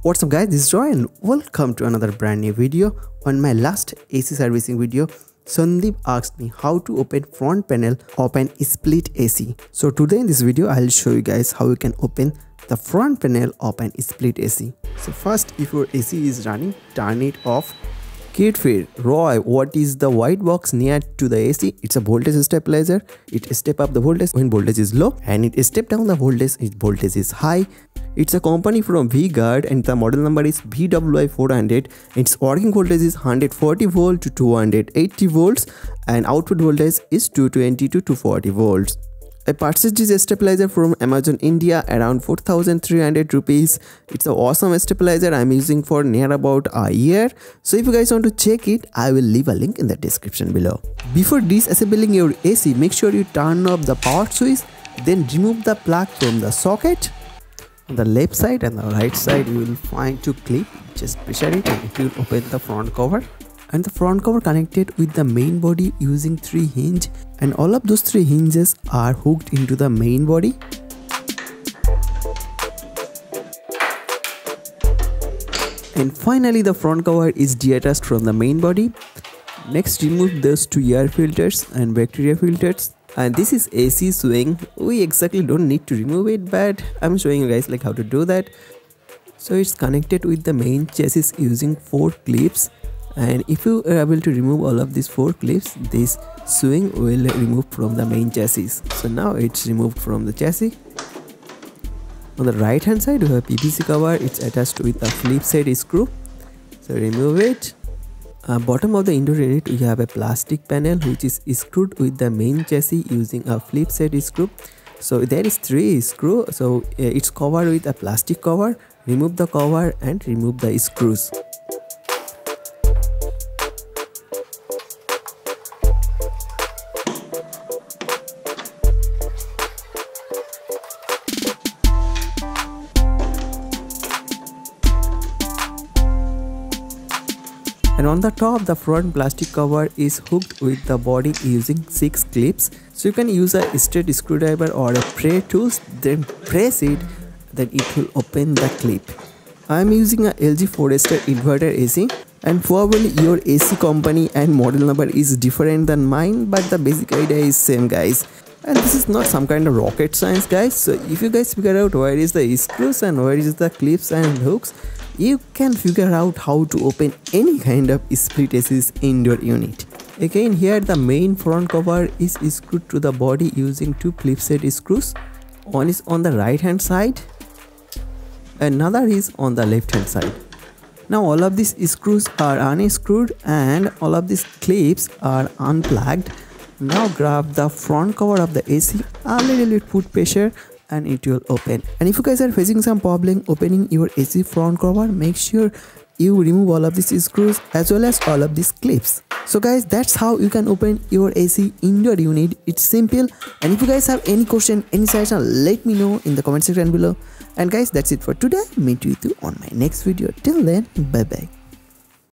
What's up guys, this is Roy and welcome to another brand new video. On my last AC servicing video, Sandeep asked me how to open front panel of an split AC. So today in this video, I'll show you guys how you can open the front panel of an split AC. So first, if your AC is running, turn it off. Kid fear, Roy, what is the white box near to the AC? It's a voltage stabilizer. It step up the voltage when voltage is low and it step down the voltage if voltage is high. It's a company from V-Guard and the model number is VWI400. Its working voltage is 140 volt to 280 volts and output voltage is 220 to 240 volts. I purchased this stabilizer from Amazon India around 4,300 rupees. It's an awesome stabilizer I'm using for near about a year. So if you guys want to check it, I will leave a link in the description below. Before disassembling your AC, make sure you turn off the power switch, then remove the plug from the socket. On the left side and the right side, you will find two clips. Just pressure it and it will open the front cover. And the front cover connected with the main body using 3 hinges, and all of those 3 hinges are hooked into the main body. And finally the front cover is detached from the main body. Next, remove those 2 air filters and bacteria filters. And this is AC swing. We exactly don't need to remove it, but I'm showing you guys like how to do that. So it's connected with the main chassis using 4 clips. And if you are able to remove all of these 4 clips, this swing will remove from the main chassis. So now it's removed from the chassis. On the right hand side, we have PVC cover. It's attached with a flip side screw. So remove it. Bottom of the indoor unit, we have a plastic panel which is screwed with the main chassis using a flip side screw. So there is 3 screws. So it's covered with a plastic cover. Remove the cover and remove the screws. And on the top, the front plastic cover is hooked with the body using 6 clips. So you can use a straight screwdriver or a pry tool, then press it, then it will open the clip. I am using a LG 4-star inverter AC, and probably your AC company and model number is different than mine, but the basic idea is same guys. And this is not some kind of rocket science guys. So if you guys figure out where is the screws and where is the clips and hooks, you can figure out how to open any kind of split AC's indoor unit. Again, here the main front cover is screwed to the body using 2 flip side screws. One is on the right hand side, another is on the left hand side. Now all of these screws are unscrewed and all of these clips are unplugged. Now grab the front cover of the AC, a little bit put pressure and it will open. And if you guys are facing some problem opening your AC front cover, make sure you remove all of these screws as well as all of these clips. So guys, that's how you can open your AC indoor unit. It's simple. And if you guys have any question, any suggestion, let me know in the comment section below. And guys, that's it for today. Meet you on my next video. Till then, bye bye.